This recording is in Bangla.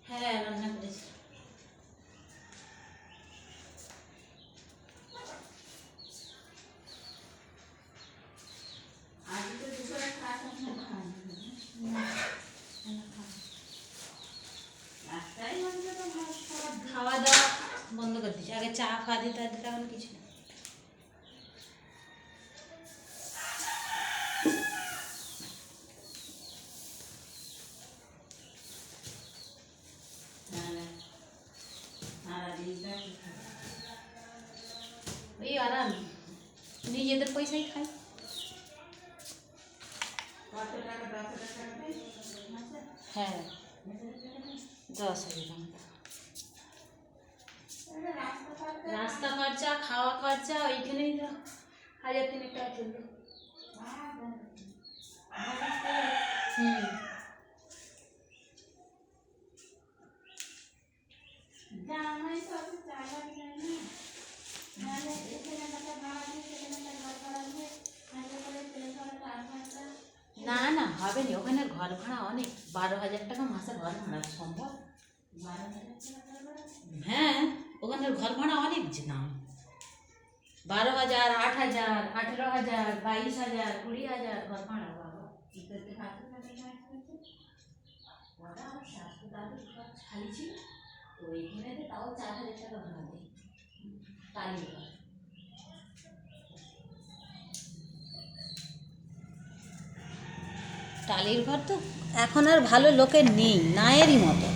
হ্যাঁ, রান্না করেছি। খাওয়া দাওয়া বন্ধ করে দিচ্ছি। আগে চা ফা দিতে এখন কিছু না। ওই আরাম নিজেদের পয়সাই খাই। হ্যাঁ, 10,000 টাকা। রাস্তা খরচা, খাওয়া খরচা, ওইখানেই তো 1,000-3,000 টাকা চলবে। না না, হবে না। ওখানে ঘর ভাড়া অনেক। 12,000 টাকা মাসে ঘর ভাড়া সম্ভব? হ্যাঁ, ওখানে ঘর ভাড়া অনেক দাম। 12,000, 8,000, 18,000, 22,000, 20,000 ঘর ভাড়া। বাবা খালি ছিল ওইখানে, তাও 4,000 টাকা ভাড়া দেয়। টালির ঘর। টালির ঘর তো এখন আর ভালো লোকের নেই, নায়েরই মতো।